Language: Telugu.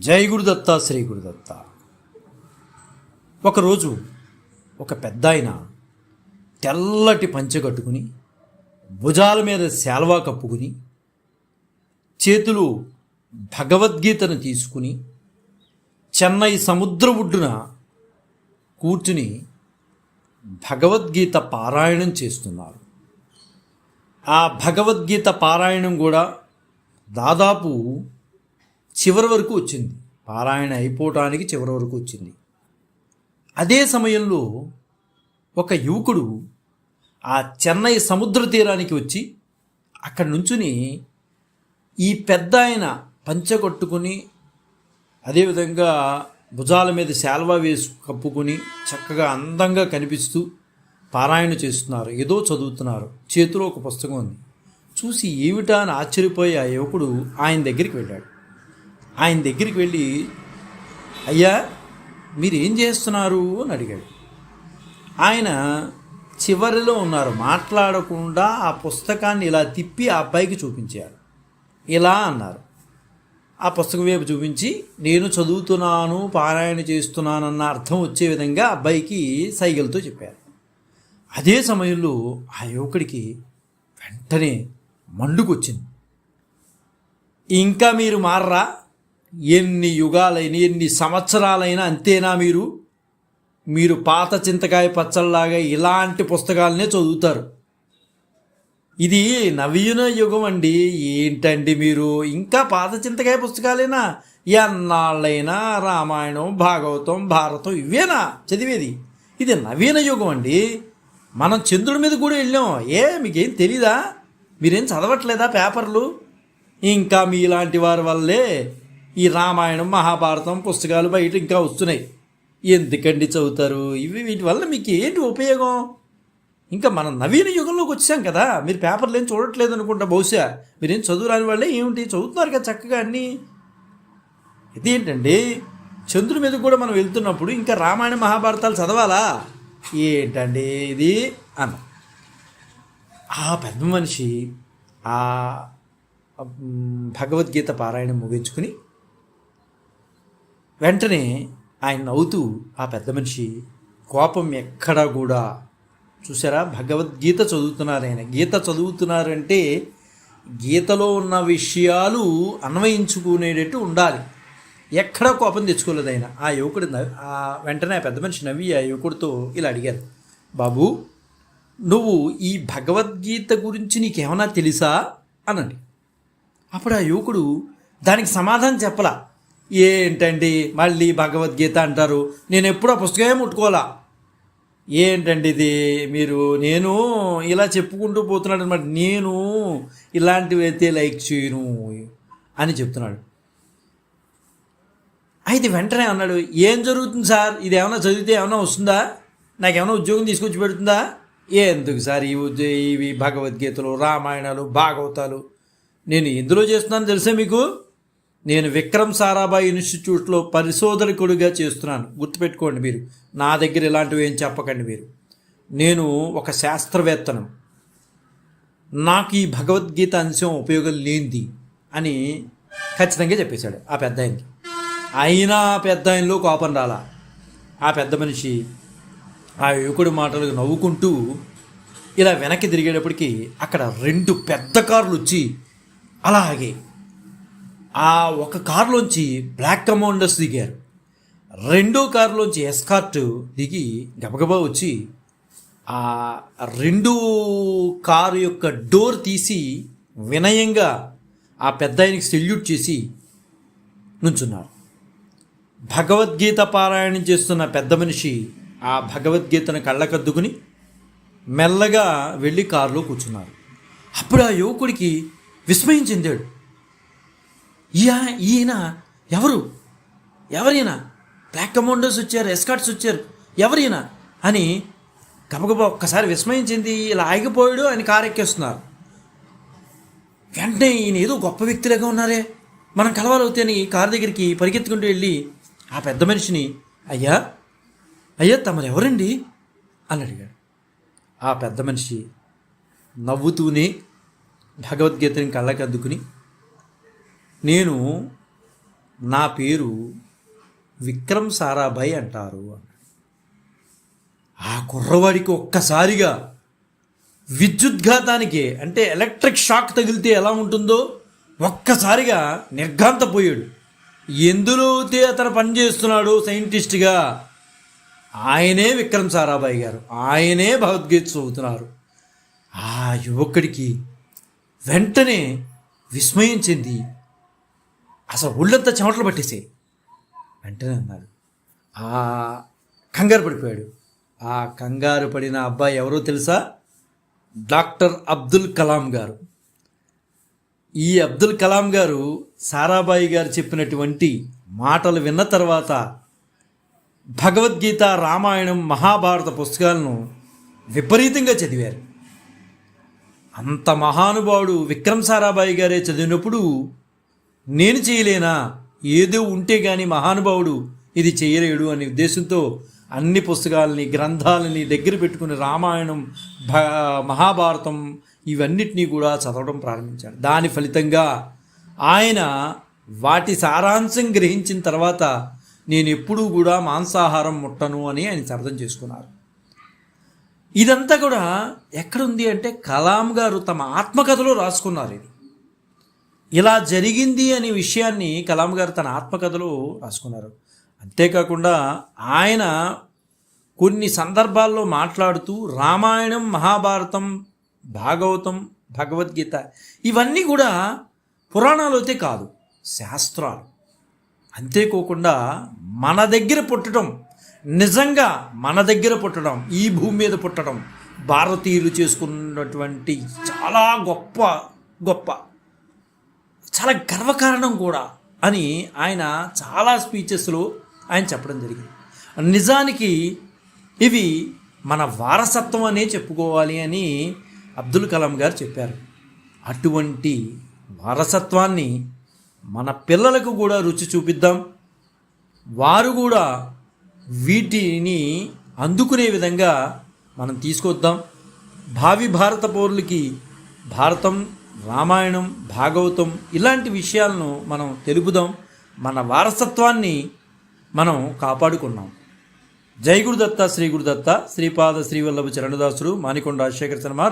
జై గురుదత్త శ్రీ గురుదత్త. ఒకరోజు ఒక పెద్ద ఆయన తెల్లటి పంచె కట్టుకుని భుజాల మీద శాల్వా కప్పుకుని చేతులు భగవద్గీతను తీసుకుని చెన్నై సముద్ర ఒడ్డున కూర్చుని భగవద్గీత పారాయణం చేస్తున్నారు. ఆ భగవద్గీత పారాయణం కూడా దాదాపు చివరి వరకు వచ్చింది. పారాయణ అయిపోవటానికి చివరి వరకు వచ్చింది. అదే సమయంలో ఒక యువకుడు ఆ చెన్నై సముద్ర తీరానికి వచ్చి అక్కడి నుంచుని ఈ పెద్ద ఆయన పంచె కట్టుకుని అదేవిధంగా భుజాల మీద శాల్వా వేసు కప్పుకొని చక్కగా అందంగా కనిపిస్తూ పారాయణ చేస్తున్నారు. ఏదో చదువుతున్నారు. చేతిలో ఒక పుస్తకం ఉంది. చూసి ఏమిటా అని ఆశ్చర్యపోయి ఆ యువకుడు ఆయన దగ్గరికి వెళ్ళాడు. ఆయన దగ్గరికి వెళ్ళి, అయ్యా మీరు ఏం చేస్తున్నారు అని అడిగాడు. ఆయన చివరిలో ఉన్నారు. మాట్లాడకుండా ఆ పుస్తకాన్ని ఇలా తిప్పి ఆ అబ్బాయికి చూపించారు. ఇలా అన్నారు. ఆ పుస్తకం వైపు చూపించి నేను చదువుతున్నాను, పారాయణ చేస్తున్నానన్న అర్థం వచ్చే విధంగా అబ్బాయికి సైగలతో చెప్పారు. అదే సమయంలో ఆ యువకుడికి వెంటనే మండుకొచ్చింది. ఇంకా మీరు మారరా? ఎన్ని యుగాలైనా ఎన్ని సంవత్సరాలైనా అంతేనా? మీరు పాత చింతకాయ పచ్చళ్ళలాగా ఇలాంటి పుస్తకాలనే చదువుతారు. ఇది నవీన యుగం అండి. ఏంటండి మీరు ఇంకా పాత చింతకాయ పుస్తకాలేనా? ఎన్నాళ్ళైనా రామాయణం, భాగవతం, భారతం ఇవేనా చదివేది? ఇది నవీన యుగం అండి. మనం చంద్రుడి మీద కూడా వెళ్ళాం. మీకేం తెలీదా? మీరేం చదవట్లేదా పేపర్లు? ఇంకా మీలాంటి వారి వల్లే ఈ రామాయణం, మహాభారతం పుస్తకాలు బయట ఇంకా వస్తున్నాయి. ఎందుకండి చదువుతారు వీటి వల్ల మీకు ఏంటి ఉపయోగం? ఇంకా మనం నవీన యుగంలోకి వచ్చాం కదా. మీరు పేపర్లు ఏం చూడట్లేదు అనుకుంటా. బహుశా మీరేం చదువు రాని వాళ్ళే ఏమిటి చదువుతున్నారు కదా చక్కగా అన్నీ. ఇదేంటండి, చంద్రుడి మీద కూడా మనం వెళ్తున్నప్పుడు ఇంకా రామాయణ మహాభారతాలు చదవాలా? ఏంటండి ఇది అన్న. ఆ పెద్ద మనిషి ఆ భగవద్గీత పారాయణం ముగించుకుని వెంటనే ఆయన నవ్వుతూ, ఆ పెద్ద మనిషి కోపం ఎక్కడా కూడా, చూసారా భగవద్గీత చదువుతున్నారు ఆయన. గీత చదువుతున్నారంటే గీతలో ఉన్న విషయాలు అన్వయించుకునేటట్టు ఉండాలి. ఎక్కడా కోపం తెచ్చుకోలేదు ఆయన. ఆ యువకుడు వెంటనే ఆ పెద్ద మనిషి నవ్వి ఆ యువకుడితో ఇలా అడిగారు, బాబు నువ్వు ఈ భగవద్గీత గురించి నీకేమన్నా తెలుసా అనండి. అప్పుడు ఆ యువకుడు దానికి సమాధానం చెప్పలా. ఏంటండి మళ్ళీ భగవద్గీత అంటారు, నేను ఎప్పుడూ ఆ పుస్తకమే ముట్టుకోవాలా? ఏంటండి ఇది నేను ఇలా చెప్పుకుంటూ పోతున్నాడు అనమాట. నేను ఇలాంటివి అయితే లైక్ చేయను అని చెప్తున్నాడు. అయితే వెంటనే అన్నాడు, ఏం జరుగుతుంది సార్? ఇది ఏమైనా చదివితే ఏమైనా వస్తుందా? నాకేమైనా ఉద్యోగం తీసుకొచ్చి పెడుతుందా? ఎందుకు సార్ ఇవి భగవద్గీతలు, రామాయణాలు, భాగవతాలు నేను ఎందులో చేస్తున్నాను తెలుసా మీకు? నేను విక్రమ్ సారాభాయ్ ఇన్స్టిట్యూట్లో పరిశోధకుడిగా చేస్తున్నాను. గుర్తుపెట్టుకోండి. మీరు నా దగ్గర ఇలాంటివి ఏం చెప్పకండి. నేను ఒక శాస్త్రవేత్తను. నాకు ఈ భగవద్గీత అంశం ఉపయోగం లేనిది అని ఖచ్చితంగా చెప్పేశాడు ఆ పెద్ద ఆయనకి. అయినా ఆ పెద్ద ఆయనలో కోపం రాలా. ఆ పెద్ద మనిషి ఆ యువకుడి మాటలకు నవ్వుకుంటూ ఇలా వెనక్కి తిరిగేటప్పటికి అక్కడ 2 పెద్ద కార్లు వచ్చి అలాగే ఆ ఒక కారులోంచి బ్లాక్ కమాండర్స్ దిగారు. 2వ కారులోంచి ఎస్కార్ట్ దిగి గబగబా వచ్చి ఆ 2 కారు యొక్క డోర్ తీసి వినయంగా ఆ పెద్ద ఆయనకి సెల్యూట్ చేసి నుంచున్నారు. భగవద్గీత పారాయణం చేస్తున్న పెద్ద మనిషి ఆ భగవద్గీతను కళ్ళకద్దుకుని మెల్లగా వెళ్ళి కారులో కూర్చున్నారు. అప్పుడు ఆ యువకుడికి విస్మయం చెందాడు. ఈయన ఎవరైనా బ్లాక్ కమాండర్స్ వచ్చారు, ఎస్కార్ట్స్ వచ్చారు, ఎవరైనా అని గబగబా ఒక్కసారి విస్మయం చెంది ఇలా ఆగిపోయాడు. ఆయన కారు ఎక్కేస్తున్నారు. వెంటనే ఈయన ఏదో గొప్ప వ్యక్తిలాగా ఉన్నారే, మనం కలవాలవుతాయని కారు దగ్గరికి పరిగెత్తుకుంటూ వెళ్ళి ఆ పెద్ద మనిషిని, అయ్యా తమరు ఎవరండి అని అడిగాడు. ఆ పెద్ద మనిషి నవ్వుతూనే భగవద్గీతని కళ్ళకి అద్దుకుని, నేను నా పేరు విక్రమ్ సారాభాయ్ అంటారు. ఆ కుర్రవాడికి ఒక్కసారిగా విద్యుద్ఘాతానికి అంటే ఎలక్ట్రిక్ షాక్ తగిలితే ఎలా ఉంటుందో ఒక్కసారిగా నిర్ఘాంతపోయాడు. ఎందులో అయితే అతను పనిచేస్తున్నాడు సైంటిస్ట్గా, ఆయనే విక్రమ్ సారాభాయ్ గారు, ఆయనే భగవద్గీత చదువుతున్నారు. ఆ యువకుడికి వెంటనే విస్మయం చెంది అసలు ఒళ్ళంతా చెమటలు పట్టేసాయి. వెంటనే అన్నారు, ఆ కంగారు పడిపోయాడు. ఆ కంగారు పడిన అబ్బాయి ఎవరో తెలుసా? డాక్టర్ అబ్దుల్ కలాం గారు. ఈ అబ్దుల్ కలాం గారు సారాభాయి గారు చెప్పినటువంటి మాటలు విన్న తర్వాత భగవద్గీత, రామాయణం, మహాభారత పుస్తకాలను విపరీతంగా చదివారు. అంత మహానుభావుడు విక్రమ్ సారాభాయి గారే చదివినప్పుడు నేను చేయలేనా, ఏదో ఉంటే కానీ మహానుభావుడు ఇది చేయలేడు అనే ఉద్దేశంతో అన్ని పుస్తకాలని, గ్రంథాలని దగ్గర పెట్టుకుని రామాయణం, మహాభారతం ఇవన్నిటినీ కూడా చదవడం ప్రారంభించాడు. దాని ఫలితంగా ఆయన వాటి సారాంశం గ్రహించిన తర్వాత నేను ఎప్పుడూ కూడా మాంసాహారం ముట్టను అని ఆయన అర్థం చేసుకున్నారు. ఇదంతా కూడా ఎక్కడుంది అంటే కలాం గారు తమ ఆత్మకథలో రాసుకున్నారు. ఇది ఇలా జరిగింది అనే విషయాన్ని కలాం గారు తన ఆత్మకథలో రాసుకున్నారు. అంతేకాకుండా ఆయన కొన్ని సందర్భాల్లో మాట్లాడుతూ రామాయణం, మహాభారతం, భాగవతం, భగవద్గీత ఇవన్నీ కూడా పురాణాలు అయితే కాదు, శాస్త్రాలు. అంతేకోకుండా మన దగ్గర పుట్టడం, నిజంగా మన దగ్గర పుట్టడం, ఈ భూమి మీద పుట్టడం భారతీయులు చేసుకున్నటువంటి చాలా గొప్ప గొప్ప చాలా గర్వకారణం కూడా అని ఆయన చాలా స్పీచెస్లో ఆయన చెప్పడం జరిగింది. నిజానికి ఇవి మన వారసత్వం అనే చెప్పుకోవాలి అని అబ్దుల్ కలాం గారు చెప్పారు. అటువంటి వారసత్వాన్ని మన పిల్లలకు కూడా రుచి చూపిద్దాం, వారు కూడా వీటిని అందుకునే విధంగా మనం తీసుకొద్దాం. భావి భారత పౌరులకి భారతం, రామాయణం, భాగవతం ఇలాంటి విషయాలను మనం తెలుపుదాం. మన వారసత్వాన్ని మనం కాపాడుకున్నాం. జై గురుదత్త, శ్రీ గురుదత్త, శ్రీపాద శ్రీవల్లభ చరణదాసుడు, మానికొండ రాజశేఖర శర్మ.